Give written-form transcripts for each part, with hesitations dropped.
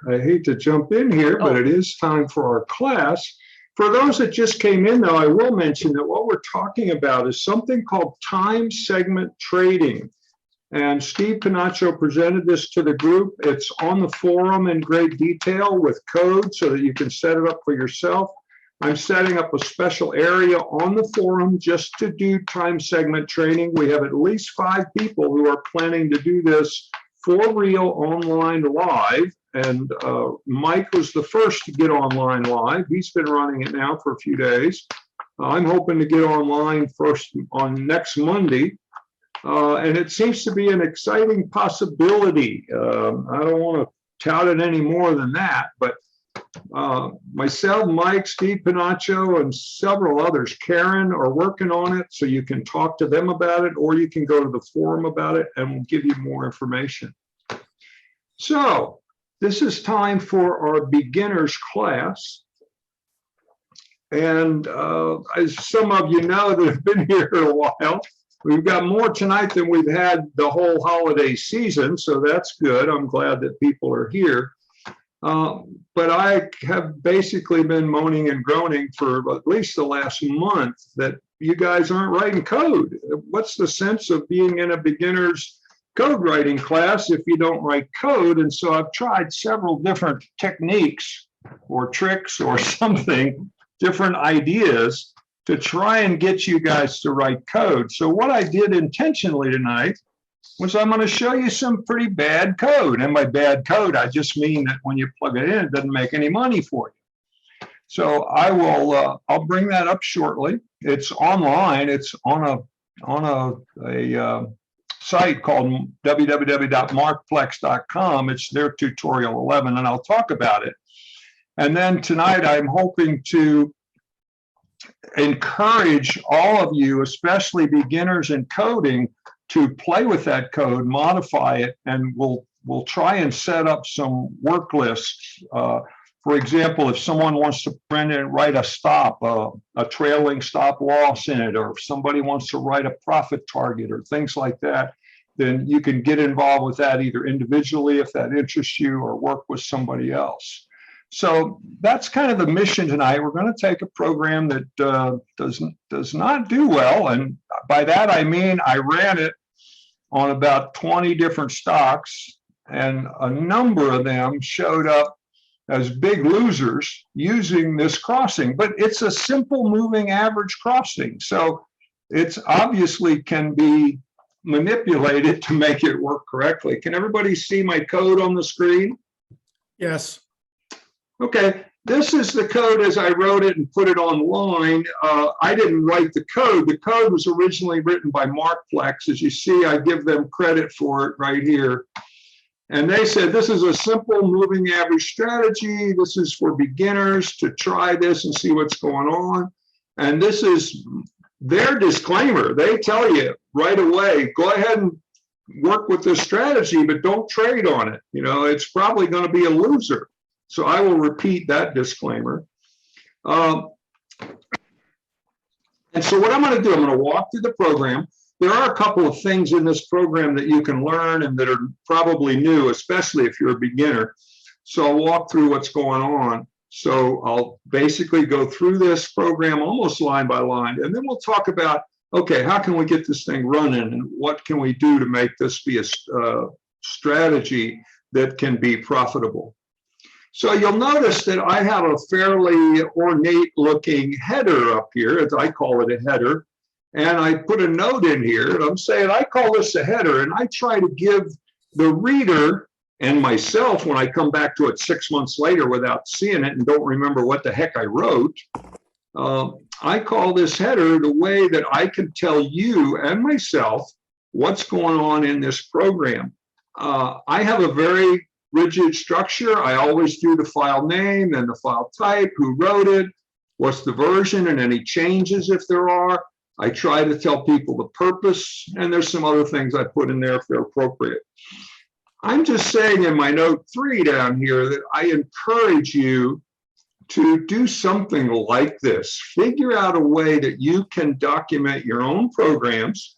I hate to jump in here, but it is time for our class. For those that just came in, though, I will mention that what we're talking about is something called time segment trading. And Steve Pinacho presented this to the group. It's on the forum in great detail with code so that you can set it up for yourself. I'm setting up a special area on the forum just to do time segment training. We have at least 5 people who are planning to do this for real online live. And Mike was the first to get online live. He's been running it now for a few days. I'm hoping to get online first on next Monday. And it seems to be an exciting possibility. I don't want to tout it any more than that, but myself, Mike, Steve Pinacho, and several others, Karen, are working on it, so you can talk to them about it, or you can go to the forum about it, and we'll give you more information. So this is time for our beginners class. And as some of you know that have been here a while, we've got more tonight than we've had the whole holiday season, so that's good. I'm glad that people are here. But I have basically been moaning and groaning for at least the last month that you guys aren't writing code. What's the sense of being in a beginner's code writing class if you don't write code? And so I've tried several different techniques or tricks or something, different ideas to try and get you guys to write code. So what I did intentionally tonight was I'm going to show you some pretty bad code. And by bad code, I just mean that when you plug it in, it doesn't make any money for you. So I'll bring that up shortly. It's online. It's on a site called www.markplex.com. It's their tutorial 11, and I'll talk about it. And then tonight, I'm hoping to encourage all of you, especially beginners in coding, to play with that code, modify it, and we'll try and set up some work lists. For example, if someone wants to print and write a stop, a trailing stop loss in it, or if somebody wants to write a profit target or things like that, then you can get involved with that either individually if that interests you or work with somebody else. So that's kind of the mission tonight. We're going to take a program that does not do well. And by that, I mean, I ran it on about 20 different stocks, and a number of them showed up as big losers using this crossing. But it's a simple moving average crossing. So it's obviously can be manipulated to make it work correctly. Can everybody see my code on the screen? Yes. Okay, this is the code as I wrote it and put it online. I didn't write the code. The code was originally written by Markplex. As you see, I give them credit for it right here. And they said, this is a simple moving average strategy. This is for beginners to try this and see what's going on. And this is their disclaimer. They tell you right away, go ahead and work with this strategy, but don't trade on it. You know, it's probably going to be a loser. So I will repeat that disclaimer. And so what I'm going to do, I'm going to walk through the program. There are a couple of things in this program that you can learn and that are probably new, especially if you're a beginner. So I'll walk through what's going on. So I'll basically go through this program almost line by line, and then we'll talk about, okay, how can we get this thing running and what can we do to make this be a strategy that can be profitable. So you'll notice that I have a fairly ornate looking header up here, as I call it a header. And I put a note in here and I'm saying, I call this a header, and I try to give the reader and myself, when I come back to it 6 months later without seeing it and don't remember what the heck I wrote, I call this header the way that I can tell you and myself what's going on in this program. I have a very rigid structure. I always do the file name and the file type, who wrote it, what's the version, and any changes if there are. I try to tell people the purpose, and there's some other things I put in there if they're appropriate. I'm just saying in my note 3 down here that I encourage you to do something like this. Figure out a way that you can document your own programs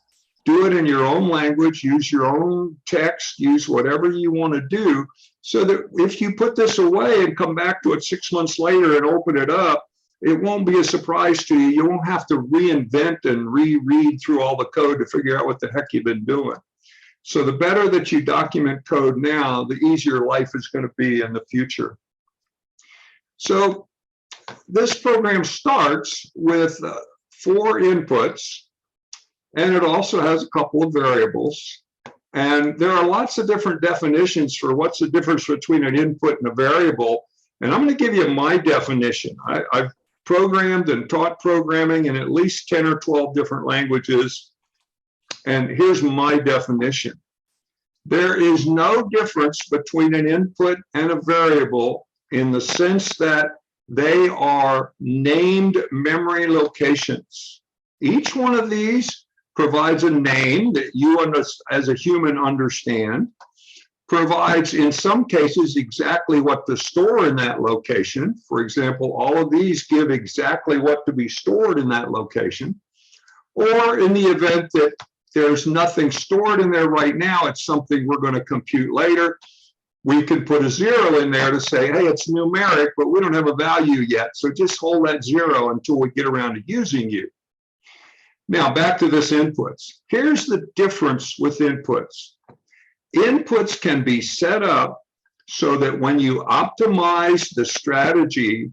Do it in your own language, use your own text, use whatever you want to do, so that if you put this away and come back to it 6 months later and open it up, it won't be a surprise to you. You won't have to reinvent and reread through all the code to figure out what the heck you've been doing. So the better that you document code now, the easier life is going to be in the future. So this program starts with 4 inputs, and it also has a couple of variables. And there are lots of different definitions for what's the difference between an input and a variable. And I'm going to give you my definition. I've programmed and taught programming in at least 10 or 12 different languages. And here's my definition. There is no difference between an input and a variable in the sense that they are named memory locations. Each one of these provides a name that you as a human understand, provides in some cases exactly what to store in that location. For example, all of these give exactly what to be stored in that location. Or in the event that there's nothing stored in there right now, it's something we're going to compute later, we can put a 0 in there to say, hey, it's numeric, but we don't have a value yet. So just hold that 0 until we get around to using you. Now back to this inputs. Here's the difference with inputs. Inputs can be set up so that when you optimize the strategy,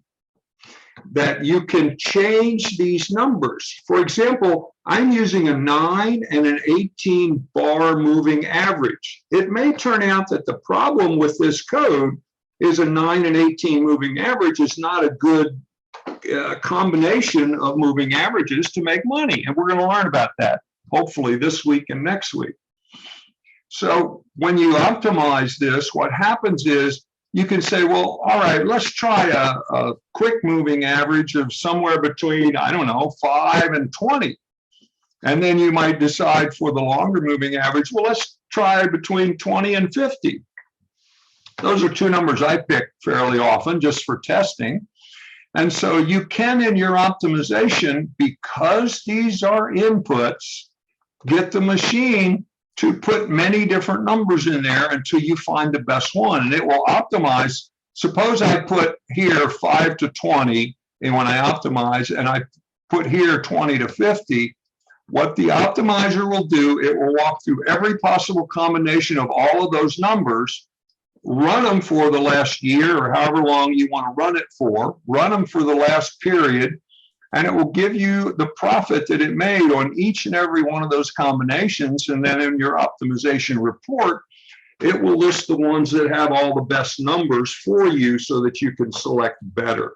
that you can change these numbers. For example, I'm using a 9 and an 18 bar moving average. It may turn out that the problem with this code is a 9 and 18 moving average is not a good combination of moving averages to make money. And we're going to learn about that, hopefully this week and next week. So when you optimize this, what happens is you can say, well, all right, let's try a quick moving average of somewhere between, I don't know, 5 and 20. And then you might decide for the longer moving average, well, let's try between 20 and 50. Those are 2 numbers I pick fairly often just for testing. And so you can, in your optimization, because these are inputs, get the machine to put many different numbers in there until you find the best one. And it will optimize. Suppose I put here 5 to 20, and when I optimize, and I put here 20 to 50, what the optimizer will do, it will walk through every possible combination of all of those numbers, run them for the last year or however long you want to run it for, run them for the last period, and it will give you the profit that it made on each and every one of those combinations. And then in your optimization report, it will list the ones that have all the best numbers for you so that you can select better.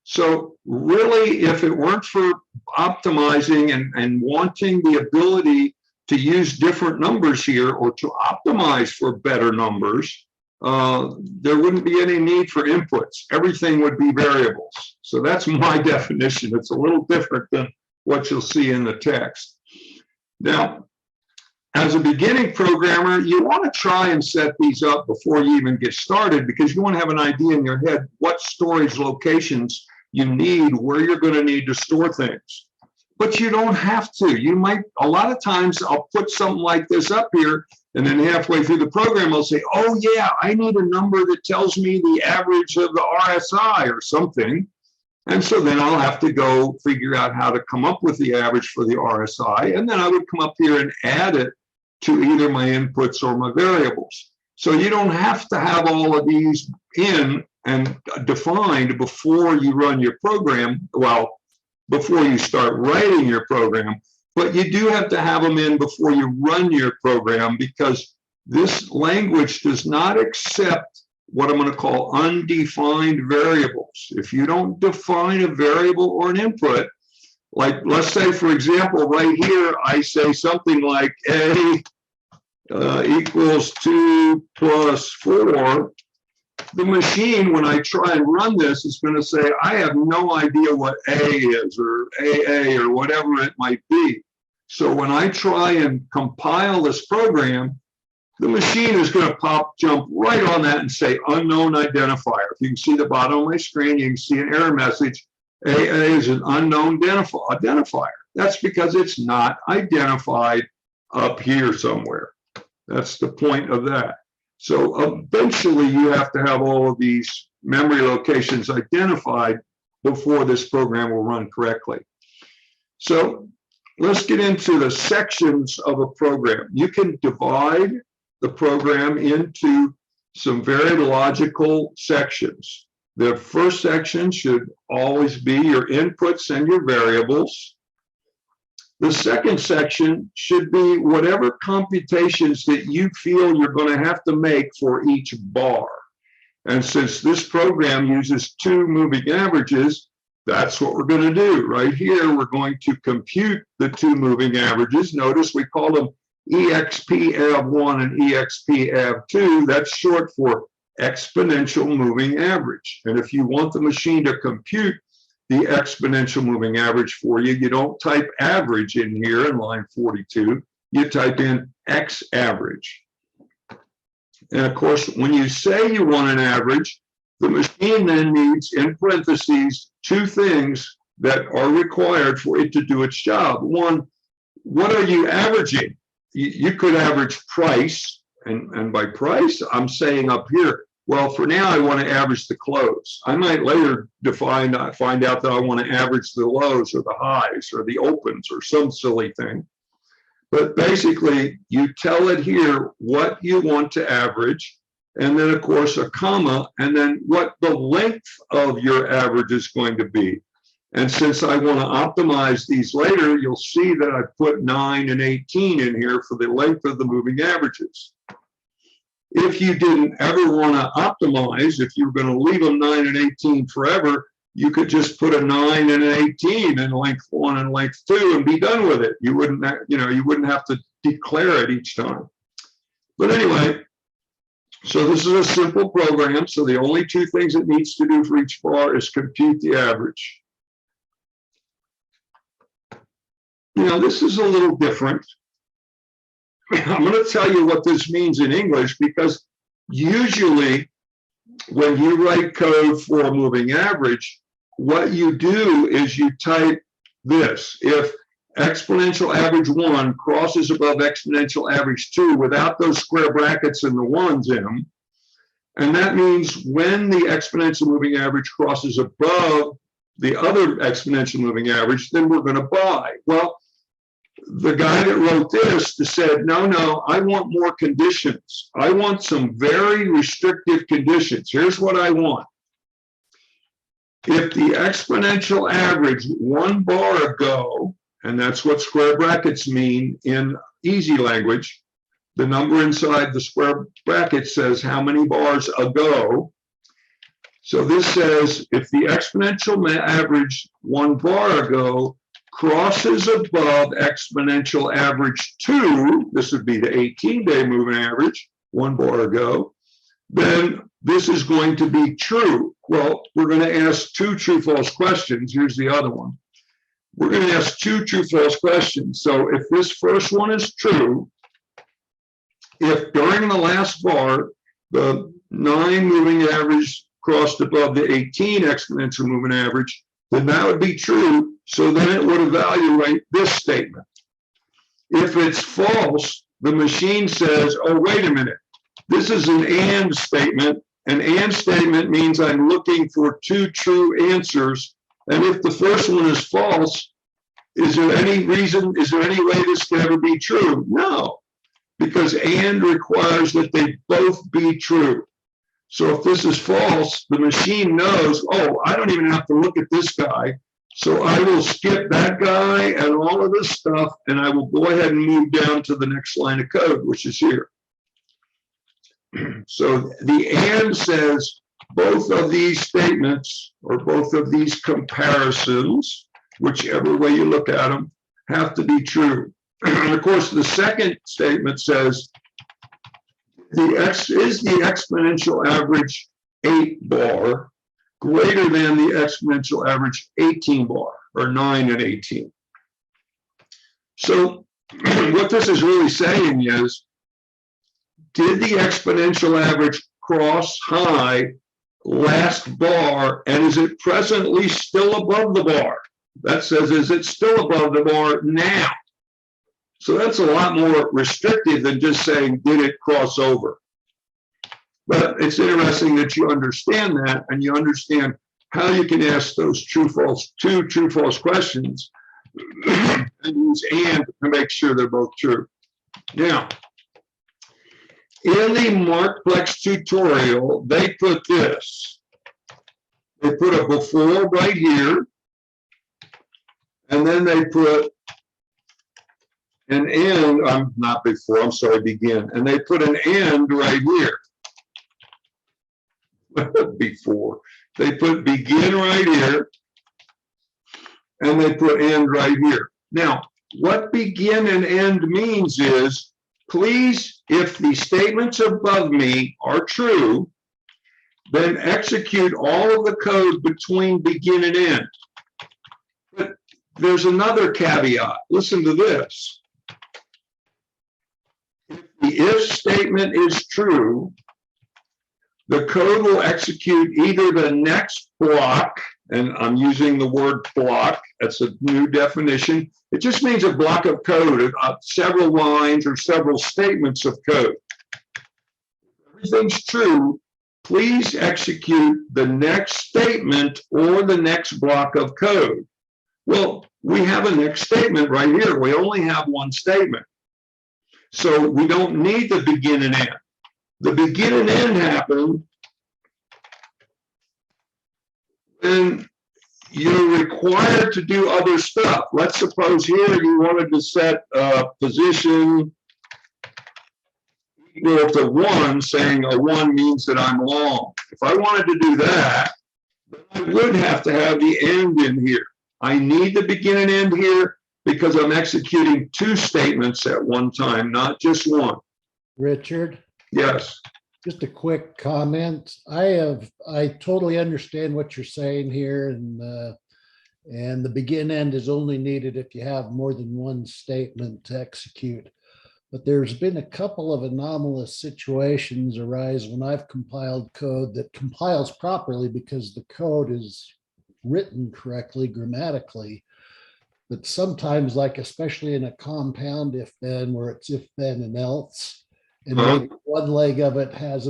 So really, if it weren't for optimizing and wanting the ability to use different numbers here or to optimize for better numbers, there wouldn't be any need for inputs. Everything would be variables. So that's my definition. It's a little different than what you'll see in the text. Now, as a beginning programmer, you want to try and set these up before you even get started, because you want to have an idea in your head what storage locations you need, where you're going to need to store things. But you don't have to. You might, a lot of times I'll put something like this up here, and then halfway through the program, I'll say, oh yeah, I need a number that tells me the average of the RSI or something. And so then I'll have to go figure out how to come up with the average for the RSI. And then I would come up here and add it to either my inputs or my variables. So you don't have to have all of these in and defined before you run your program, well, before you start writing your program. But you do have to have them in before you run your program, because this language does not accept what I'm going to call undefined variables. If you don't define a variable or an input, like let's say, for example, right here, I say something like A equals 2 plus 4, the machine, when I try and run this, is going to say, I have no idea what A is or AA or whatever it might be. So when I try and compile this program, the machine is going to jump right on that and say unknown identifier. If you can see the bottom of my screen, you can see an error message. AA is an unknown identifier. That's because it's not identified up here somewhere. That's the point of that. So eventually you have to have all of these memory locations identified before this program will run correctly. So let's get into the sections of a program. You can divide the program into some very logical sections. The first section should always be your inputs and your variables. The second section should be whatever computations that you feel you're going to have to make for each bar. And since this program uses 2 moving averages, that's what we're going to do. Right here, we're going to compute the 2 moving averages. Notice we call them EXP-AV1 and EXP-AV2. That's short for exponential moving average. And if you want the machine to compute the exponential moving average for you, you don't type average in here in line 42, you type in X average. And of course, when you say you want an average, the machine then needs, in parentheses, 2 things that are required for it to do its job. One, what are you averaging? You could average price, and by price, I'm saying up here, well, for now, I want to average the close. I might later find out that I want to average the lows or the highs or the opens or some silly thing. But basically, you tell it here what you want to average, and then, of course, a comma, and then what the length of your average is going to be. And since I want to optimize these later, you'll see that I put 9 and 18 in here for the length of the moving averages. If you didn't ever want to optimize, if you were going to leave them 9 and 18 forever, you could just put a 9 and an 18 in length 1 and length 2 and be done with it. You wouldn't have to declare it each time. But anyway, so this is a simple program. So the only 2 things it needs to do for each bar is compute the average. This is a little different. I'm going to tell you what this means in English, because usually when you write code for a moving average, what you do is you type this. If exponential average 1 crosses above exponential average 2 without those square brackets and the 1s in them, and that means when the exponential moving average crosses above the other exponential moving average, then we're going to buy. Well, the guy that wrote this said, no, I want more conditions. I want some very restrictive conditions. Here's what I want. If the exponential average 1 bar ago, and that's what square brackets mean in easy language, the number inside the square bracket says how many bars ago. So this says if the exponential average 1 bar ago crosses above exponential average 2, this would be the 18-day moving average, 1 bar ago, then this is going to be true. Well, we're going to ask 2 true-false questions. Here's the other one. We're going to ask 2 true-false questions. So if this first one is true, if during the last bar, the 9 moving average crossed above the 18 exponential moving average, then that would be true. So then it would evaluate this statement. If it's false, the machine says, oh, wait a minute. This is an and statement. An and statement means I'm looking for 2 true answers. And if the first one is false, is there any way this can ever be true? No, because and requires that they both be true. So if this is false, the machine knows, oh, I don't even have to look at this guy. So I will skip that guy and all of this stuff, and I will go ahead and move down to the next line of code, which is here. So the and says both of these statements, or both of these comparisons, whichever way you look at them, have to be true. And of course, the second statement says, is the exponential average 8 bar greater than the exponential average 18 bar, or 9 and 18? So what this is really saying is, did the exponential average cross high last bar, and is it presently still above the bar? That says, is it still above the bar now? So that's a lot more restrictive than just saying, did it cross over? But it's interesting that you understand that, and you understand how you can ask those two true false questions and use and to make sure they're both true. Now, in the Markplex tutorial, they put this. They put a before right here, and then they put an end, not before, I'm sorry, begin. And they put an end right here. Before. They put begin right here, and they put end right here. Now, what begin and end means is, please, if the statements above me are true, then execute all of the code between begin and end. But there's another caveat. Listen to this. If the if statement is true, the code will execute either the next block, and I'm using the word block, that's a new definition. It just means a block of code, several lines or several statements of code. If everything's true, please execute the next statement or the next block of code. Well, we have a next statement right here. We only have one statement. So we don't need the begin and end. The begin and end happen when you're required to do other stuff. Let's suppose here you wanted to set a position equal to 1, saying a 1 means that I'm long. If I wanted to do that, then I would have to have the end in here. I need the begin and end here because I'm executing 2 statements at one time, not just one. Richard? Yes. Just a quick comment. I totally understand what you're saying here, and the begin end is only needed if you have more than one statement to execute. But there's been a couple of anomalous situations arise when I've compiled code that compiles properly because the code is written correctly grammatically. But sometimes, like especially in a compound if then, where it's if then and else, and maybe one leg of it has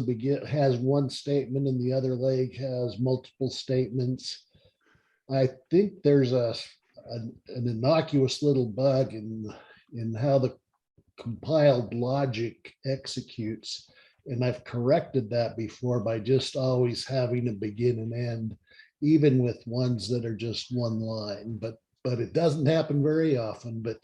one statement and the other leg has multiple statements. I think there's an innocuous little bug in how the compiled logic executes. And I've corrected that before by just always having a begin and end, even with ones that are just one line. But it doesn't happen very often. But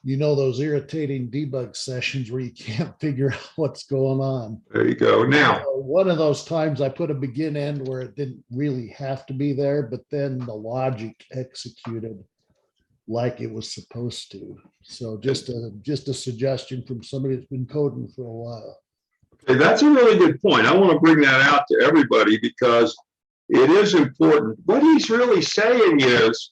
you know, those irritating debug sessions where you can't figure out what's going on. There you go. Now, one of those times I put a begin end where it didn't really have to be there, but then the logic executed like it was supposed to. So just a suggestion from somebody that's been coding for a while. okay, that's a really good point. I want to bring that out to everybody because it is important. What he's really saying is,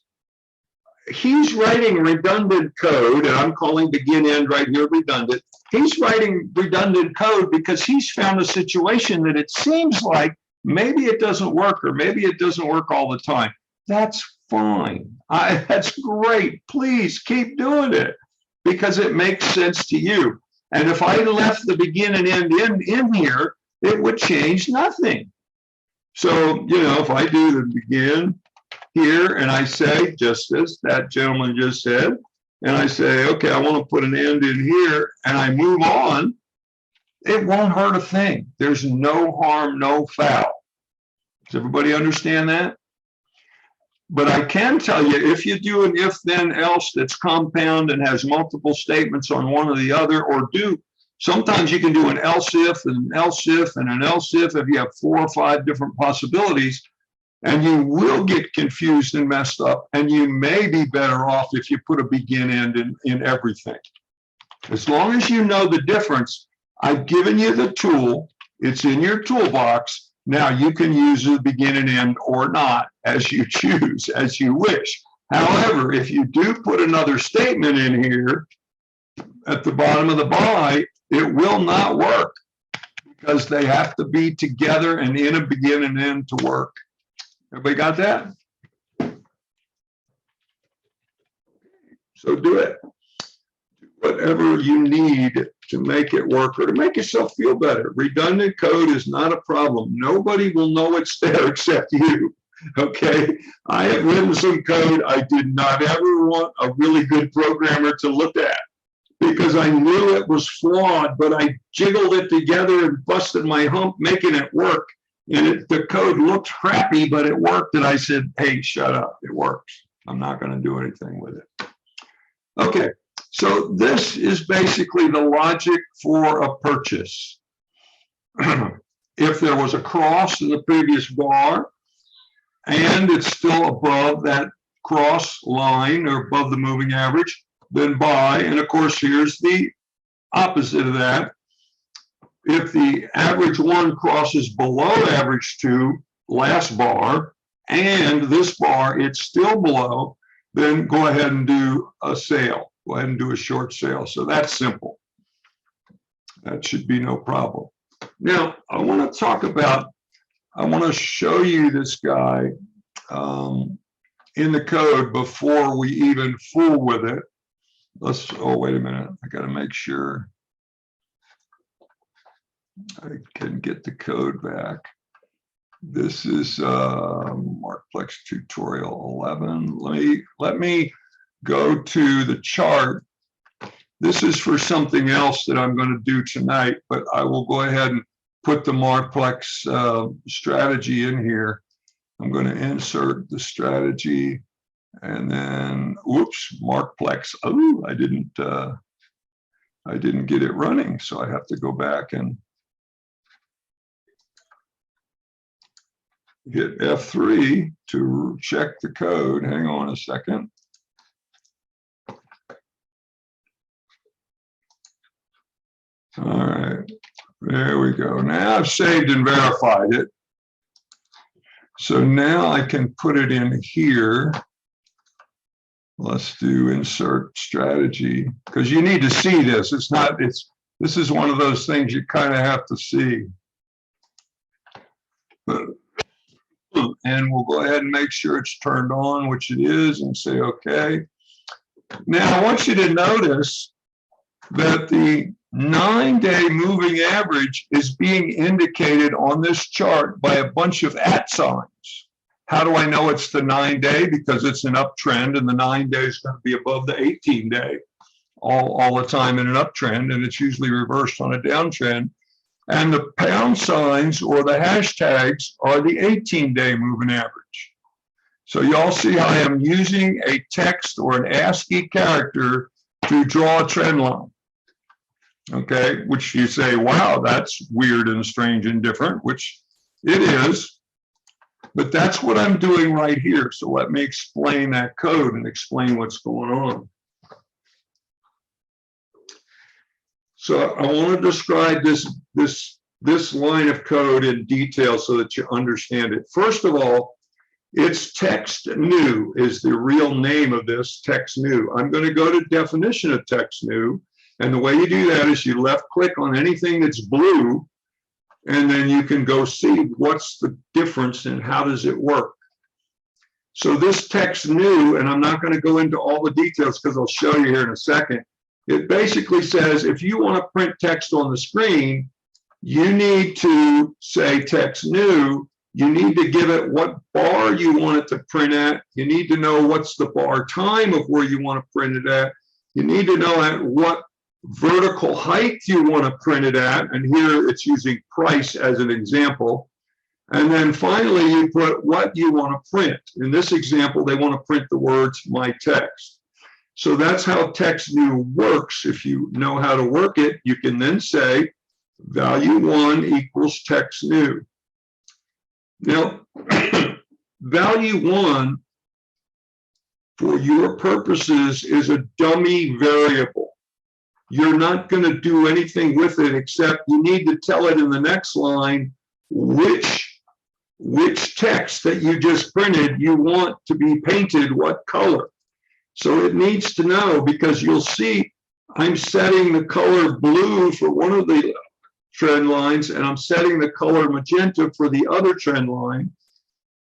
he's writing redundant code, and I'm calling begin end right here redundant. He's writing redundant code because he's found a situation that it seems like maybe it doesn't work, or maybe it doesn't work all the time. That's fine. That's great. Please keep doing it because it makes sense to you. And if I left the begin and end in here, it would change nothing. So, you know, if I do the begin here and I say, just as that gentleman just said, and I say, okay, I want to put an end in here, and I move on, it won't hurt a thing. There's no harm, no foul. Does everybody understand that? But I can tell you, if you do an if then else that's compound and has multiple statements on one or the other, or sometimes you can do an else if and an else if and an else if you have 4 or 5 different possibilities. And you will get confused and messed up, and you may be better off if you put a begin end in everything. As long as you know the difference, I've given you the tool. It's in your toolbox. Now you can use the begin and end or not, as you choose, as you wish. However, if you do put another statement in here at the bottom of the by, it will not work because they have to be together and in a begin and end to work. Everybody got that? So do it. whatever you need to make it work or to make yourself feel better. Redundant code is not a problem. Nobody will know it's there except you. Okay, I have written some code I did not ever want a really good programmer to look at because I knew it was flawed, but I jiggled it together and busted my hump making it work. And the code looked crappy, but it worked. And I said, hey, shut up, it works. I'm not going to do anything with it. Okay, so this is basically the logic for a purchase. If there was a cross in the previous bar, and it's still above that cross line or above the moving average, then buy. And of course, here's the opposite of that. If the average 1 crosses below average 2, last bar, and this bar, it's still below, then go ahead and do a sale. Go ahead and do a short sale. So that's simple. That should be no problem. Now, I want to talk about, I want to show you this guy in the code before we even fool with it. Let's, oh, wait a minute. I got to make sure I can get the code back. This is Markplex tutorial 11. Let me go to the chart. This is for something else that I'm going to do tonight, but I will go ahead and put the Markplex strategy in here. I'm going to insert the strategy and then, oops, Markplex. Oh, I didn't get it running, so I have to go back and hit F3 to check the code. Hang on a second. All right, there we go. Now I've saved and verified it. So now I can put it in here. Let's do insert strategy, because you need to see this. It's not, this is one of those things you kind of have to see. And we'll go ahead and make sure it's turned on, which it is, and say okay. Now I want you to notice that the 9-day moving average is being indicated on this chart by a bunch of @ signs. How do I know it's the 9-day? Because it's an uptrend, and the 9-day is going to be above the 18-day all the time in an uptrend, and it's usually reversed on a downtrend. And the pound signs or the hashtags are the 18-day moving average. So you all see how I am using a text or an ASCII character to draw a trend line. Okay, which you say, wow, that's weird and strange and different, which it is. But that's what I'm doing right here. So let me explain that code and explain what's going on. So I want to describe this line of code in detail so that you understand it. First of all, it's text new is the real name of this, text new. I'm going to go to definition of text new. And the way you do that is you left click on anything that's blue, and then you can go see what's the difference and how does it work. So this text new, and I'm not going to go into all the details because I'll show you here in a second. It basically says if you want to print text on the screen, you need to say text new. You need to give it what bar you want it to print at. You need to know what's the bar time of where you want to print it at. You need to know at what vertical height you want to print it at. And here it's using price as an example. And then finally, you put what you want to print. In this example, they want to print the words my text. So that's how text new works. If you know how to work it, you can then say value 1 equals text new. Now, value 1 for your purposes is a dummy variable. You're not going to do anything with it except you need to tell it in the next line which text that you just printed you want to be painted what color. So it needs to know, because you'll see I'm setting the color blue for one of the trend lines, and I'm setting the color magenta for the other trend line.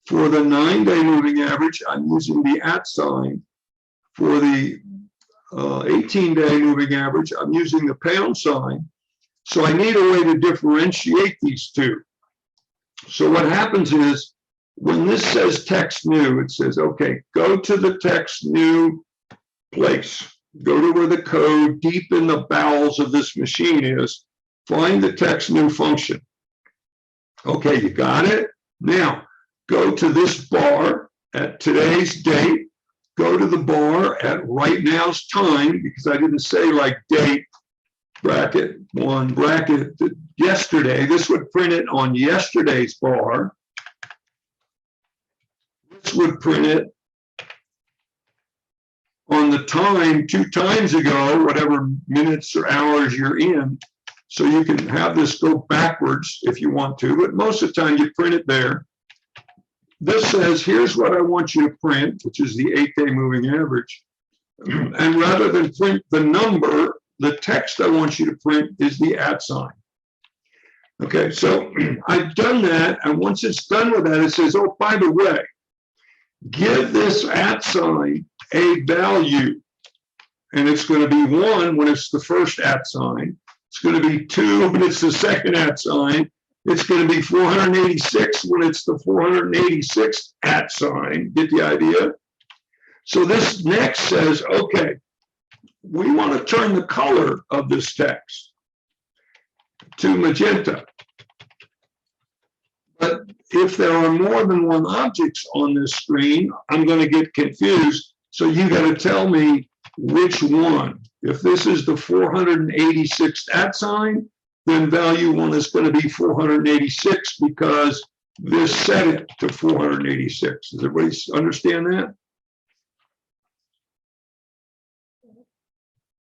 For the 9-day moving average, I'm using the @ sign. For the 18-day moving average, I'm using the pound sign. So I need a way to differentiate these two. So what happens is when this says text new, it says, okay, go to the text new place. Go to where the code deep in the bowels of this machine is. Find the text new function. Okay, you got it? Now, go to this bar at today's date. Go to the bar at right now's time, because I didn't say like date, bracket 1, bracket yesterday. This would print it on yesterday's bar. This would print it on the time 2 times ago, whatever minutes or hours you're in. So you can have this go backwards if you want to, but most of the time you print it there. This says, here's what I want you to print, which is the 8-day moving average. And rather than print the number, the text I want you to print is the @ sign. Okay, so I've done that, and once it's done with that, it says, oh, by the way, give this @ sign a value, and it's going to be 1 when it's the first @ sign. It's going to be 2 when it's the second @ sign. It's going to be 486 when it's the 486th @ sign. Get the idea? So this next says, okay, we want to turn the color of this text to magenta. But if there are more than one objects on this screen, I'm going to get confused. So you got to tell me which one. If this is the 486th @ sign, then value 1 is going to be 486 because this set it to 486. Does everybody understand that?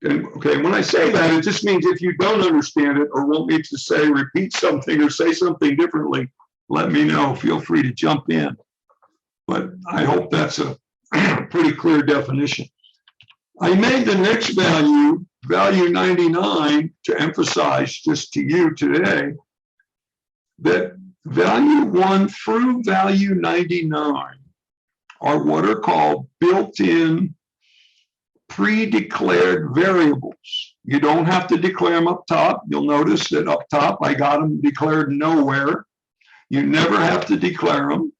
And, okay, when I say that, it just means if you don't understand it or want me to say, repeat something or say something differently, let me know. Feel free to jump in. But I hope that's a pretty clear definition. I made the next value, value 99, to emphasize just to you today that value 1 through value 99 are what are called built-in pre-declared variables. You don't have to declare them up top. You'll notice that up top, I got them declared nowhere. You never have to declare them.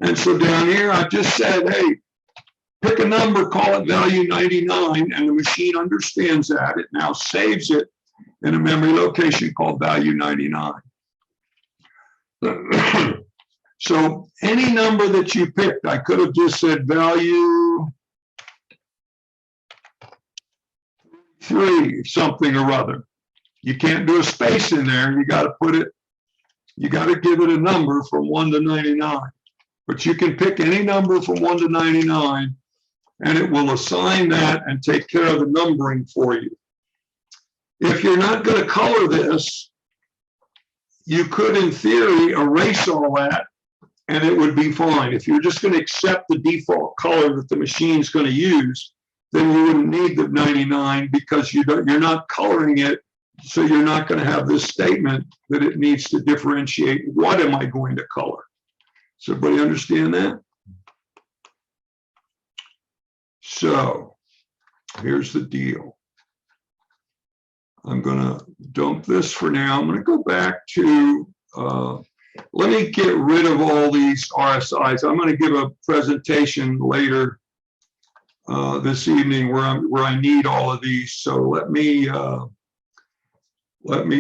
And so down here, I just said, hey, pick a number, call it value 99, and the machine understands that. It now saves it in a memory location called value 99. So any number that you picked, I could have just said value 3, something or other. You can't do a space in there. You got to put it, you got to give it a number from 1 to 99. But you can pick any number from 1 to 99, and it will assign that and take care of the numbering for you. If you're not going to color this, you could, in theory, erase all that, and it would be fine. If you're just going to accept the default color that the machine's going to use, then you wouldn't need the 99 because you're not coloring it, so you're not going to have this statement that it needs to differentiate what am I going to color. Does everybody understand that? So here's the deal. I'm going to dump this for now. I'm going to go back to, let me get rid of all these RSIs. I'm going to give a presentation later this evening where I need all of these. So let me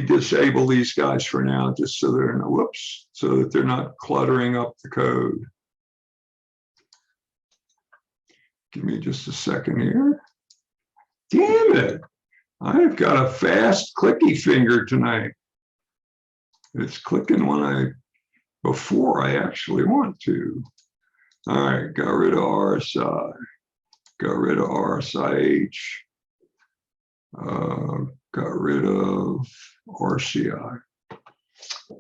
disable these guys for now, just so they're no, whoops, so that they're not cluttering up the code. Give me just a second here. Damn it. I've got a fast clicky finger tonight. It's clicking before I actually want to. All right, got rid of RSI. Got rid of RSIH. Got rid of RCI.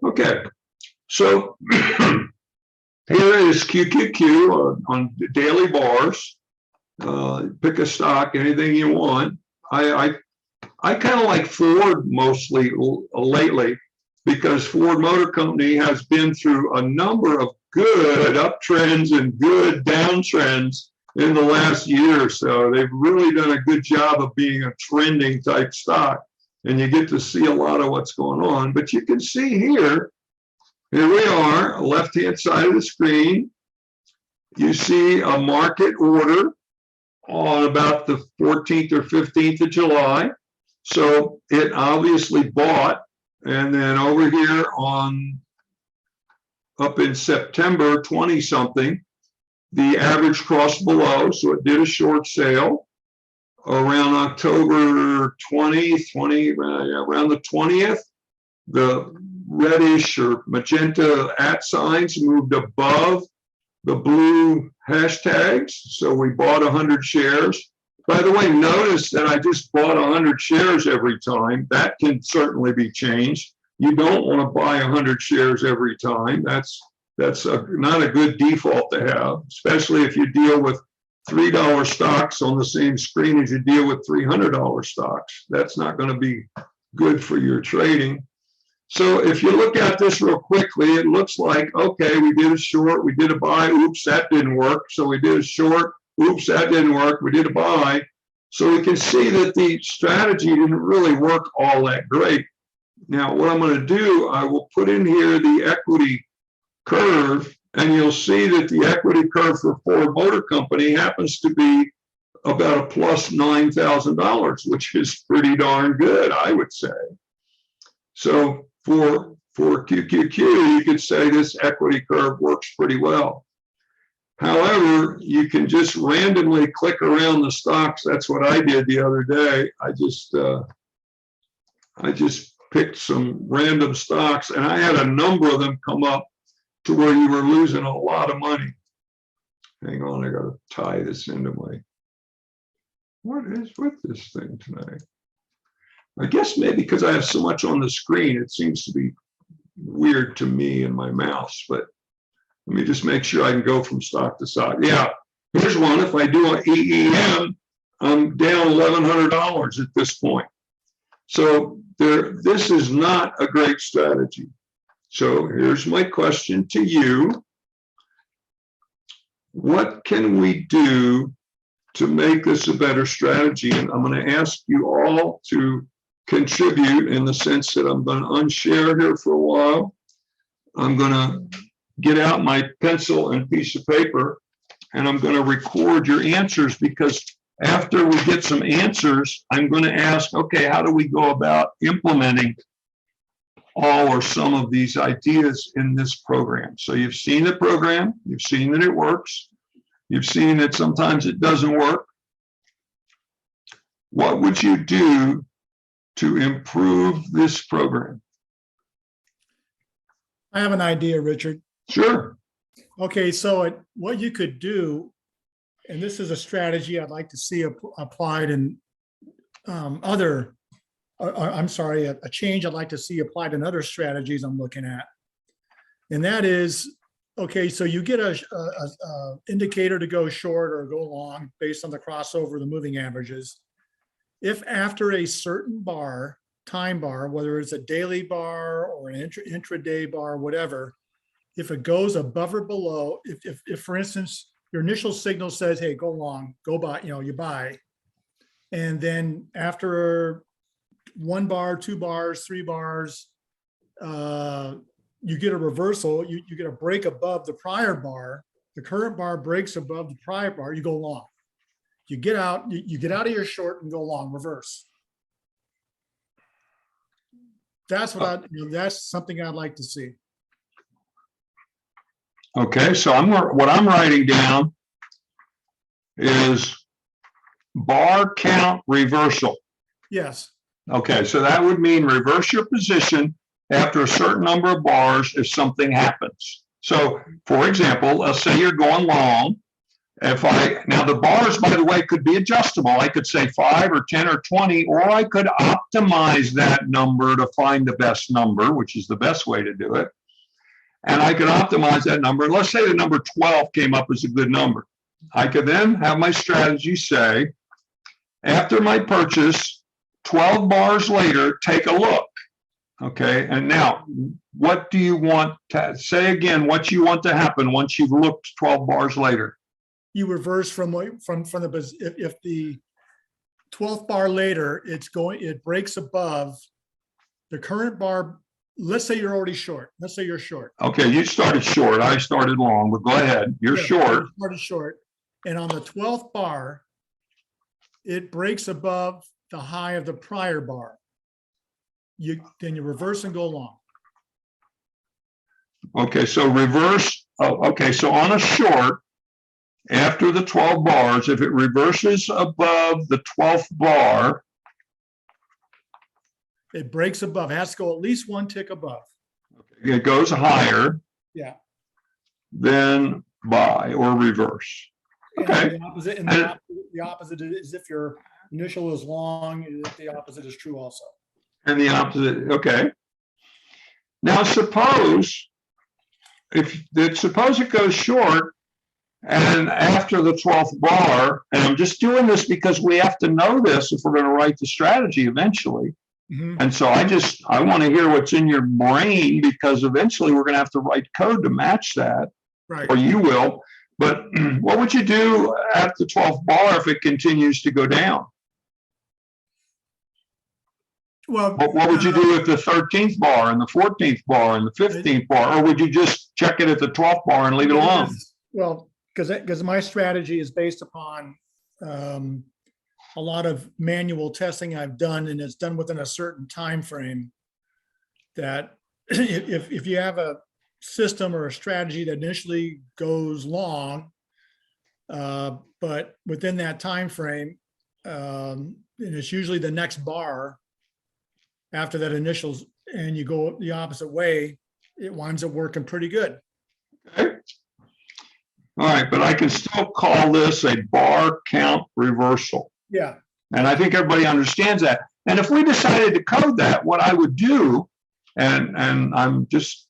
Okay, so here is QQQ on daily bars. Pick a stock, anything you want. I kind of like Ford mostly lately because Ford Motor Company has been through a number of good uptrends and good downtrends. in the last year or so. They've really done a good job of being a trending type stock, and you get to see a lot of what's going on. But you can see here we are, left-hand side of the screen. You see a market order on about the 14th or 15th of July. So it obviously bought, and then over here on up in September 20 something, the average crossed below, so it did a short sale around October 20th, around the 20th. The reddish or magenta @ signs moved above the blue hashtags, so we bought 100 shares. By the way, notice that I just bought 100 shares every time. That can certainly be changed. You don't want to buy 100 shares every time. That's not a good default to have, especially if you deal with $3 stocks on the same screen as you deal with $300 stocks. That's not going to be good for your trading. So if you look at this real quickly, it looks like, okay, we did a short, we did a buy, oops, that didn't work. So we did a short, oops, that didn't work, we did a buy. So we can see that the strategy didn't really work all that great. Now, what I'm going to do, I will put in here the equity curve, and you'll see that the equity curve for Ford Motor Company happens to be about a plus $9,000, which is pretty darn good, I would say. So for QQQ, you could say this equity curve works pretty well. However, you can just randomly click around the stocks. That's what I did the other day. I just picked some random stocks, and I had a number of them come up to where you were losing a lot of money. Hang on, I got to tie this into my, what is with this thing tonight? I guess maybe because I have so much on the screen, it seems to be weird to me in my mouse, but let me just make sure I can go from stock to stock. Yeah, here's one. If I do an EEM, I'm down $1,100 at this point. So this is not a great strategy. So here's my question to you. What can we do to make this a better strategy? And I'm going to ask you all to contribute in the sense that I'm going to unshare here for a while. I'm going to get out my pencil and piece of paper, and I'm going to record your answers, because after we get some answers, I'm going to ask, okay, how do we go about implementing all or some of these ideas in this program? So you've seen the program, you've seen that it works, you've seen that sometimes it doesn't work. What would you do to improve this program? I have an idea, Richard. Sure. Okay, so what you could do, and this is a strategy I'd like to see applied in a change I'd like to see applied in other strategies I'm looking at. And that is, okay, so you get a indicator to go short or go long based on the crossover, the moving averages. If after a certain bar, time bar, whether it's a daily bar or an intraday bar, whatever, if it goes above or below, if for instance, your initial signal says, hey, go long, go buy, you buy. And then after 1 bar, 2 bars, 3 bars, you get a reversal, you get a break above the prior bar, the current bar breaks above the prior bar, you go long. You get out of your short and go long, reverse. That's what that's something I'd like to see. Okay, so what I'm writing down is bar count reversal. Yes. Okay, so that would mean reverse your position after a certain number of bars if something happens. So, for example, let's say you're going long. Now the bars, by the way, could be adjustable. I could say 5 or 10 or 20, or I could optimize that number to find the best number, which is the best way to do it. And I could optimize that number. Let's say the number 12 came up as a good number. I could then have my strategy say, after my purchase, 12 bars later, take a look. Okay, and now, what do you want to say again? What you want to happen once you've looked 12 bars later? you reverse from if the 12th bar later, it breaks above the current bar. Let's say you're already short. Let's say you're short. Okay, you started short. I started long, but go ahead. You're Yeah, short. you started short. And on the 12th bar, it breaks above the high of the prior bar. Then you reverse and go long. Okay, so reverse. Oh, okay, so on a short, after the 12 bars, if it reverses above the 12th bar, It breaks above, it has to go at least one tick above. it goes higher Yeah. than buy or reverse. And Okay. the opposite is if your initial is long, the opposite is true also. And the opposite, okay. Now suppose it goes short and after the 12th bar, and I'm just doing this because we have to know this if we're going to write the strategy eventually. Mhm. And so I want to hear what's in your brain because eventually we're going to have to write code to match that, Right. or you will. But what would you do at the 12th bar if it continues to go down? Well, What would you do at the 13th bar and the 14th bar and the 15th bar? Or would you just check it at the 12th bar and leave it alone? Well, because my strategy is based upon a lot of manual testing I've done, and it's done within a certain time frame. That if you have a system or a strategy that initially goes long, but within that time frame, and it's usually the next bar after that initials, and you go the opposite way, it winds up working pretty good. Okay. All right, but I can still call this a bar count reversal. Yeah. And I think everybody understands that. And if we decided to code that, what I would do, and I'm just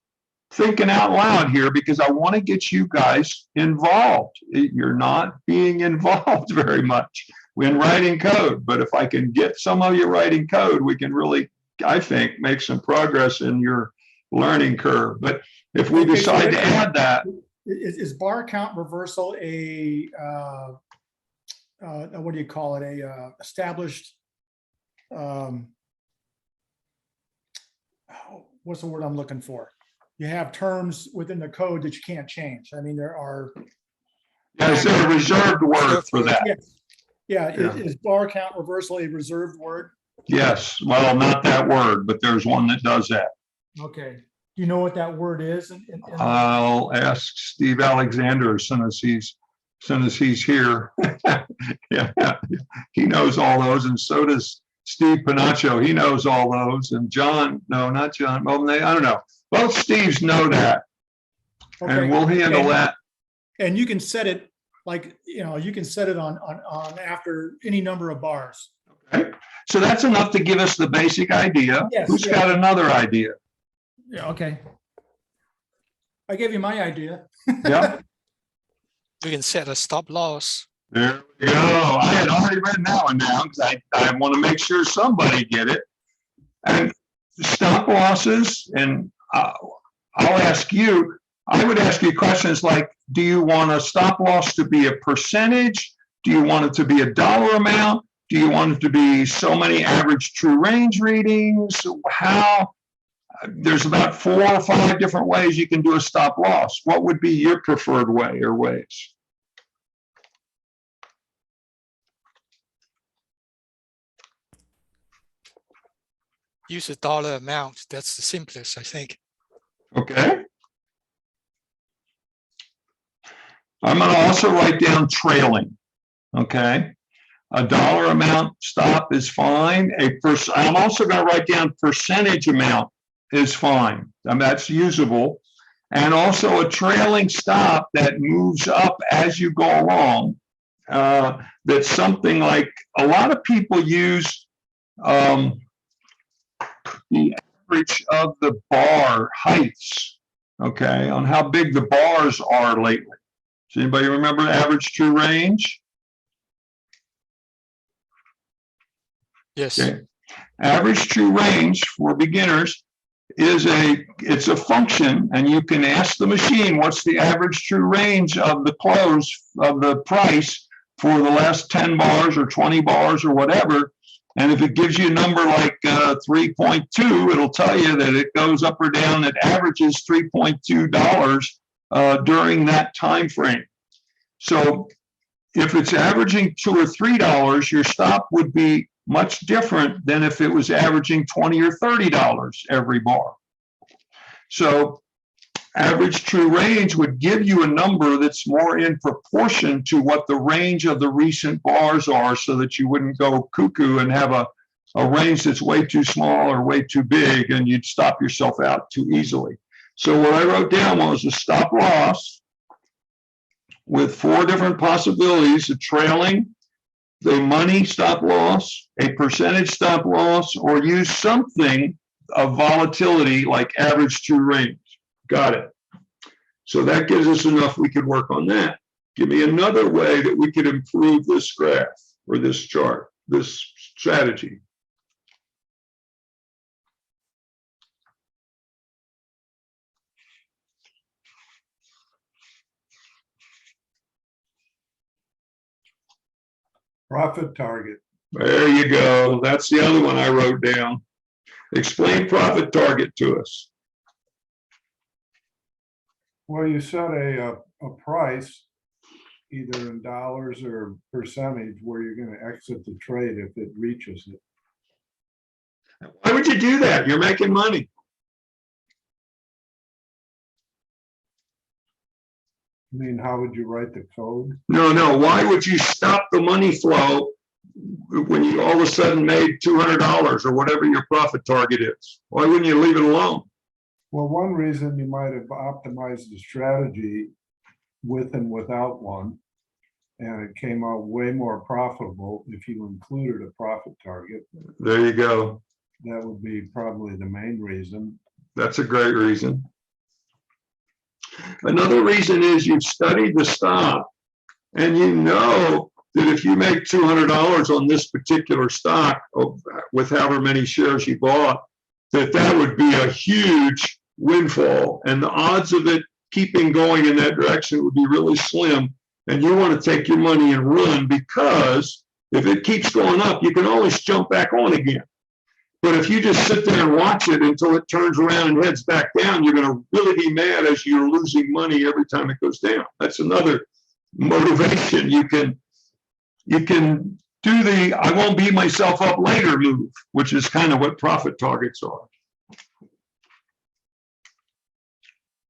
thinking out loud here because I want to get you guys involved. You're not being involved very much when writing code, but if I can get some of you writing code, we can really, I think, make some progress in your learning curve. But if we decide to add that. Is bar count reversal a what do you call it? Established, what's the word I'm looking for? You have terms within the code that you can't change. I mean, there are. Yeah, is there a reserved word for that? Yes. Yeah, is bar count reversal a reserved word? Yes, well, not that word, but there's one that does that. Okay. Do you know what that word is? I'll ask Steve Alexander as soon as he's here. Yeah, he knows all those, and so does Steve Panaccio. He knows all those, and John, no, not John. Well, I don't know. Both Steves know that, and we'll handle that. And you can set it like, you can set it on after any number of bars. Okay, so that's enough to give us the basic idea. Yes, Who's got another idea? Yeah, okay. I gave you my idea. Yeah. We can set a stop loss. There we go. I had already written that one down because I want to make sure somebody get it. And stop losses, and I'll ask you, I would ask you questions like, do you want a stop loss to be a percentage? Do you want it to be a dollar amount? Do you want it to be so many average true range readings? There's about 4 or 5 different ways you can do a stop loss. What would be your preferred way or ways? Use a dollar amount. That's the simplest, I think. Okay. I'm going to also write down trailing. Okay. A dollar amount stop is fine. I'm also going to write down percentage amount is fine. And that's usable. And also a trailing stop that moves up as you go along. That's something like a lot of people use the average of the bar heights, okay, on how big the bars are lately. Does anybody remember average true range? Yes. Okay. Average true range for beginners it's a function, and you can ask the machine, what's the average true range of the close of the price for the last 10 bars or 20 bars or whatever. And if it gives you a number like 3.2, it'll tell you that it goes up or down. It averages $3.2 during that time frame. So if it's averaging $2 or $3, your stop would be much different than if it was averaging $20 or $30 every bar. So average true range would give you a number that's more in proportion to what the range of the recent bars are, so that you wouldn't go cuckoo and have a range that's way too small or way too big, and you'd stop yourself out too easily. So what I wrote down was a stop loss with 4 different possibilities: a trailing, the money stop loss, a percentage stop loss, or use something of volatility like average true range. Got it. So that gives us enough. We could work on that. Give me another way that we could improve this graph or this chart, this strategy. Profit target. There you go. That's the other one I wrote down. Explain profit target to us. Well, you set a price, either in dollars or percentage, where you're going to exit the trade if it reaches it. Why would you do that? You're making money. I mean, how would you write the code? No. Why would you stop the money flow when you all of a sudden made $200 or whatever your profit target is? Why wouldn't you leave it alone? Well, one reason you might have optimized the strategy with and without one, and it came out way more profitable if you included a profit target. There you go. That would be probably the main reason. That's a great reason. Another reason is you've studied the stock, and you know that if you make $200 on this particular stock with however many shares you bought, that would be a huge windfall, and the odds of it keeping going in that direction would be really slim. And you want to take your money and run, because if it keeps going up, you can always jump back on again. But if you just sit there and watch it until it turns around and heads back down, you're going to really be mad as you're losing money every time it goes down. That's another motivation. You can do the I won't beat myself up later move, which is kind of what profit targets are.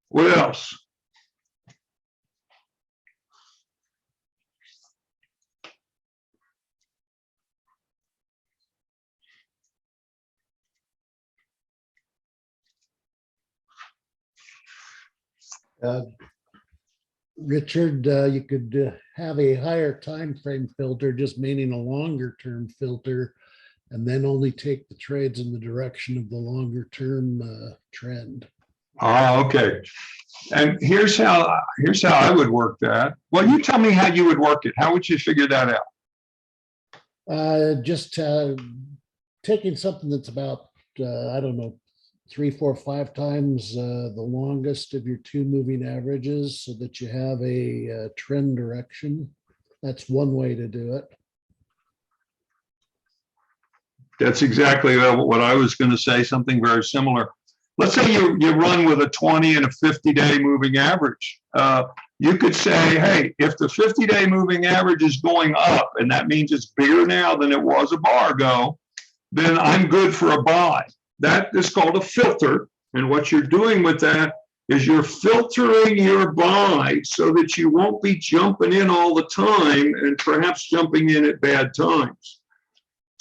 What else? Richard, you could have a higher time frame filter, just meaning a longer term filter, and then only take the trades in the direction of the longer term trend. Okay. And here's how I would work that. Well, you tell me how you would work it. How would you figure that out? Just taking something that's about, I don't know, 3, 4, 5 times the longest of your 2 moving averages, so that you have a trend direction. That's one way to do it. That's exactly what I was going to say, something very similar. Let's say you run with a 20 and a 50-day moving average. You could say, hey, if the 50-day moving average is going up, and that means it's bigger now than it was a bar ago, then I'm good for a buy. That is called a filter. And what you're doing with that is you're filtering your buy so that you won't be jumping in all the time and perhaps jumping in at bad times.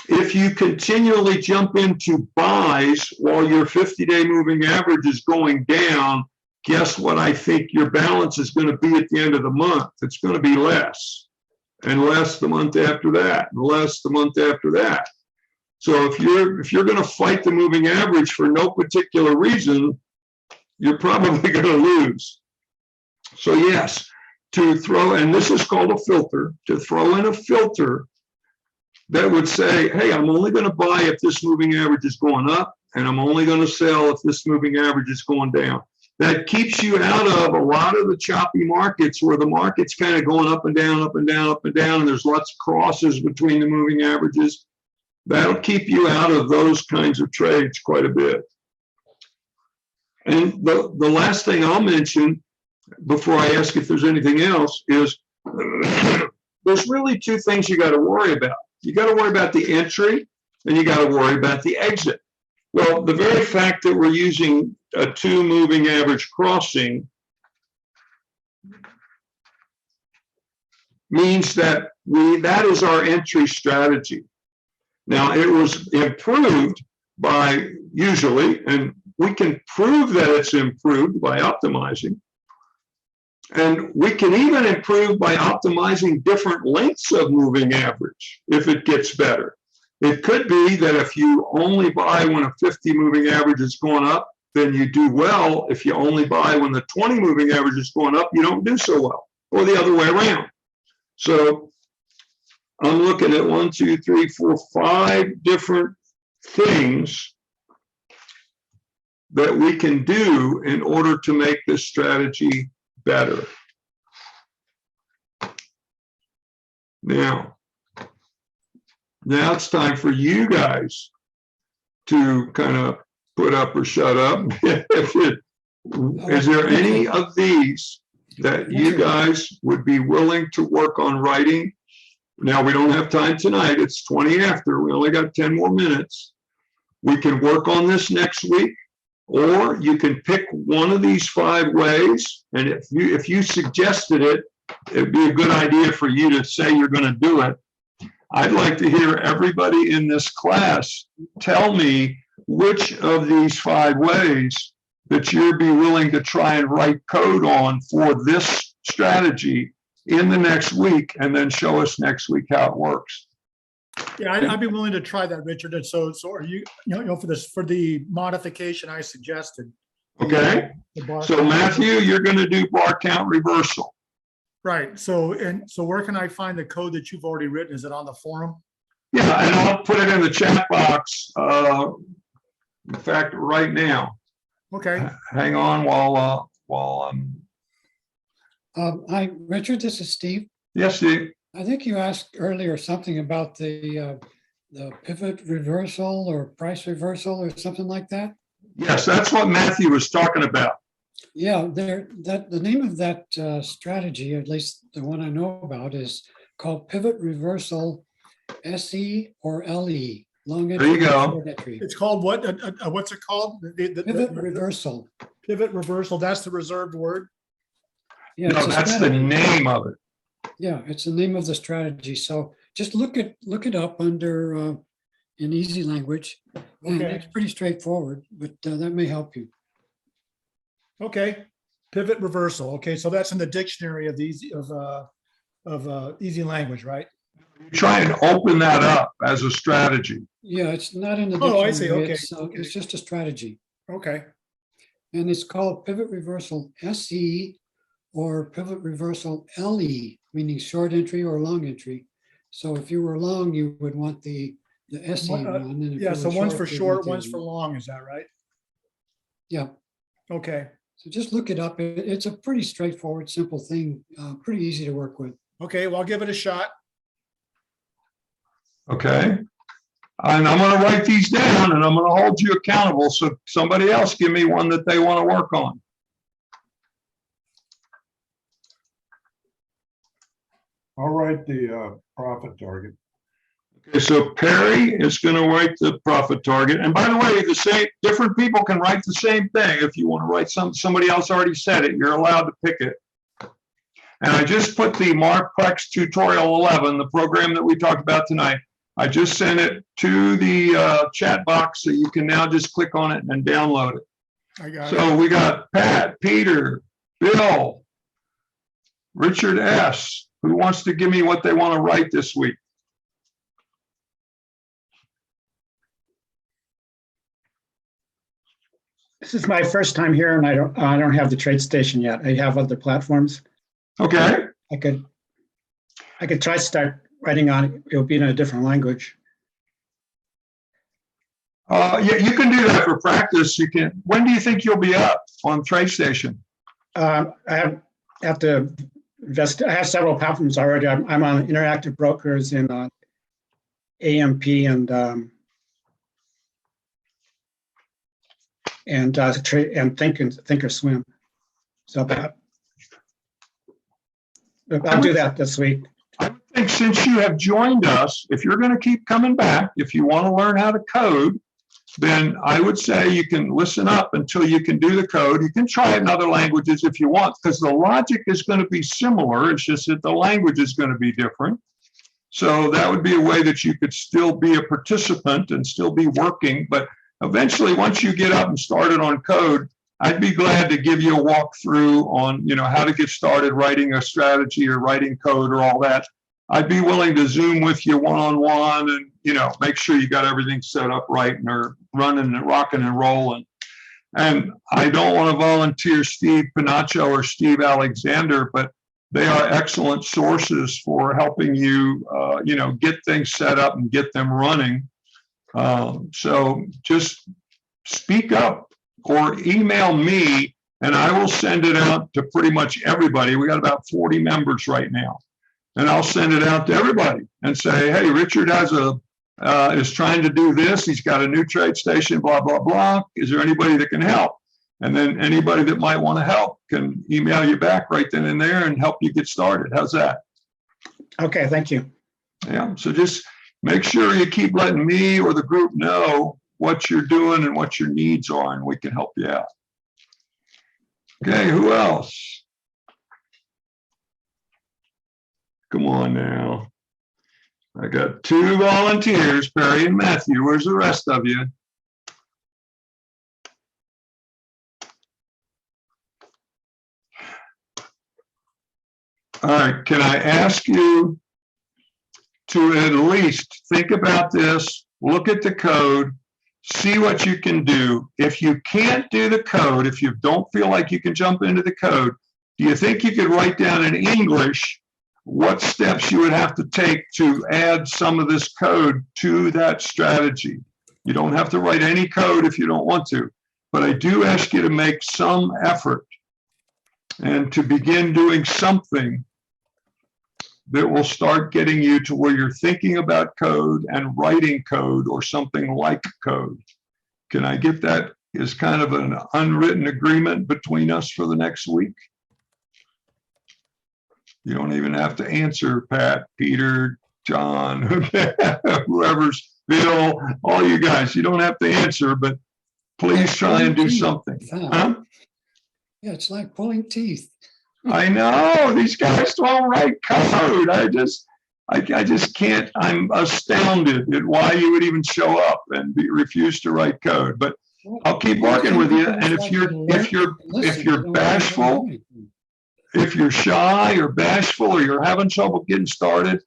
If you continually jump into buys while your 50-day moving average is going down, guess what I think your balance is going to be at the end of the month? It's going to be less, and less the month after that, and less the month after that. So if you're going to fight the moving average for no particular reason, you're probably going to lose. So yes, to throw, and this is called a filter, to throw in a filter that would say, hey, I'm only going to buy if this moving average is going up, and I'm only going to sell if this moving average is going down. That keeps you out of a lot of the choppy markets where the market's kind of going up and down, up and down, up and down, and there's lots of crosses between the moving averages. That'll keep you out of those kinds of trades quite a bit. And the last thing I'll mention before I ask if there's anything else is there's really two things you got to worry about. You got to worry about the entry and you got to worry about the exit. Well, the very fact that we're using a 2 moving average crossing means that that is our entry strategy. Now, it was improved by usually, and we can prove that it's improved by optimizing. And we can even improve by optimizing different lengths of moving average if it gets better. It could be that if you only buy when a 50 moving average is going up, then you do well. If you only buy when the 20 moving average is going up, you don't do so well, or the other way around. So I'm looking at 1, 2, 3, 4, 5 different things that we can do in order to make this strategy better. Now it's time for you guys to kind of put up or shut up. Is there any of these that you guys would be willing to work on writing? Now, we don't have time tonight. It's 20 after. We only got 10 more minutes. We can work on this next week, or you can pick one of these 5 ways. And if you suggested it, it'd be a good idea for you to say you're going to do it. I'd like to hear everybody in this class tell me which of these 5 ways that you'd be willing to try and write code on for this strategy in the next week, and then show us next week how it works. Yeah, I'd be willing to try that, Richard. And so are you, for the modification I suggested. Okay, the bar so count. Matthew, you're going to do bar count reversal. Right. So where can I find the code that you've already written? Is it on the forum? Yeah, and I'll put it in the chat box. In fact, right now. Okay. Hang on while I'm. Hi, Richard, this is Steve. Yes, Steve. I think you asked earlier something about the pivot reversal or price reversal or something like that. Yes, that's what Matthew was talking about. Yeah, the name of that strategy, at least the one I know about, is called pivot reversal SE or LE. Long entry. There you go. Short entry. It's called what? What's it called? Pivot reversal. Pivot reversal. That's the reserved word. Yeah, No, it's a that's the strategy. name of it. Yeah, it's the name of the strategy. So just look it up under in easy language. And Okay. it's pretty straightforward, but that may help you. Okay. Pivot reversal. Okay. So that's in the dictionary of these of easy language, right? Try and open that up as a strategy. Yeah, it's not in the Oh, I see. dictionary. Okay, It's, okay. it's just a strategy. Okay. And it's called pivot reversal SE or pivot reversal LE, meaning short entry or long entry. So if you were long, you would want the SE one. And if Yeah. you So were one's for you'd short, want the one's for LE. long. Is that right? Yeah. Okay. So just look it up. It's a pretty straightforward, simple thing, pretty easy to work with. Okay. Well, I'll give it a shot. Okay. And I'm going to write these down and I'm going to hold you accountable. So somebody else give me one that they want to work on. I'll write the profit target. Okay, so Perry is going to write the profit target. And by the way, different people can write the same thing. If you want to write somebody else already said it, you're allowed to pick it. And I just put the Marprex tutorial 11, the program that we talked about tonight. I just sent it to the chat box, so you can now just click on it and download it. I got it. So we got Pat, Peter, Bill, Richard S. Who wants to give me what they want to write this week? This is my first time here, and I don't have the TradeStation yet. I have other platforms. Okay. I could try to start writing on it. It'll be in a different language. Yeah, you can do that for practice. You can. When do you think you'll be up on TradeStation? I have to invest, I have several platforms already. I'm on Interactive Brokers in AMP and Thinkorswim. So I'll do that this week. I would think since you have joined us, if you're going to keep coming back, if you want to learn how to code, then I would say you can listen up until you can do the code. You can try it in other languages if you want, because the logic is going to be similar. It's just that the language is going to be different. So that would be a way that you could still be a participant and still be working. But eventually, once you get up and started on code, I'd be glad to give you a walkthrough on, how to get started writing a strategy or writing code or all that. I'd be willing to Zoom with you one-on-one and, make sure you got everything set up right and are running and rocking and rolling. And I don't want to volunteer Steve Pinacho or Steve Alexander, but they are excellent sources for helping you, get things set up and get them running. So just speak up or email me and I will send it out to pretty much everybody. We got about 40 members right now. And I'll send it out to everybody and say, hey, Richard is trying to do this. He's got a new TradeStation, blah, blah, blah. Is there anybody that can help? And then anybody that might want to help can email you back right then and there and help you get started. How's that? Okay, thank you. Yeah, so just make sure you keep letting me or the group know what you're doing and what your needs are, and we can help you out. Okay, who else? Come on now. I got 2 volunteers, Perry and Matthew. Where's the rest of you? All right, can I ask you to at least think about this, look at the code, see what you can do. If you can't do the code, if you don't feel like you can jump into the code, do you think you could write down in English what steps you would have to take to add some of this code to that strategy? You don't have to write any code if you don't want to, but I do ask you to make some effort and to begin doing something that will start getting you to where you're thinking about code and writing code or something like code. Can I get that as kind of an unwritten agreement between us for the next week? You don't even have to answer, Pat, Peter, John, whoever's Bill, all you guys. You don't have to answer, but please try and do something. Huh? Yeah, it's like pulling teeth. I know these guys don't write code. I just can't. I'm astounded at why you would even show up and refuse to write code. But I'll keep working with you. And if you're bashful, if you're shy or bashful or you're having trouble getting started,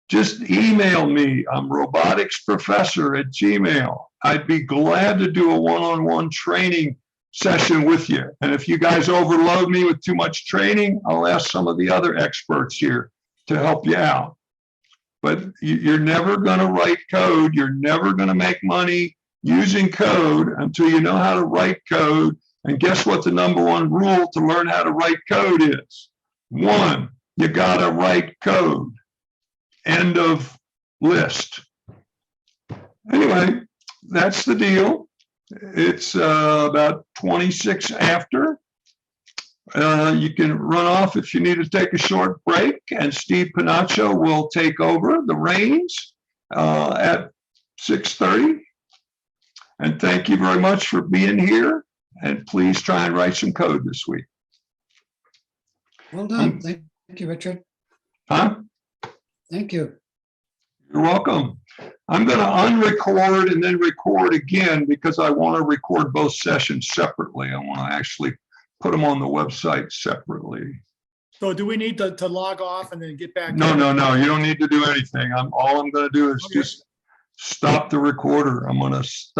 just email me. I'm roboticsprofessor@gmail.com. I'd be glad to do a one-on-one training session with you. And if you guys overload me with too much training, I'll ask some of the other experts here to help you out. But you're never going to write code. You're never going to make money using code until you know how to write code. And guess what the #1 rule to learn how to write code is? 1, you got to write code. End of list. Anyway, that's the deal. It's about 26 after. You can run off if you need to take a short break, and Steve Pinacho will take over the reins at 6:30. And thank you very much for being here. And please try and write some code this week. Well done. Thank you, Richard. Huh? Thank you. You're welcome. I'm going to unrecord and then record again because I want to record both sessions separately. I want to actually put them on the website separately. So do we need to log off and then get back? No, in? no, no. You don't need to do anything. All I'm going to do is Okay. just stop the recorder. I'm going to stop.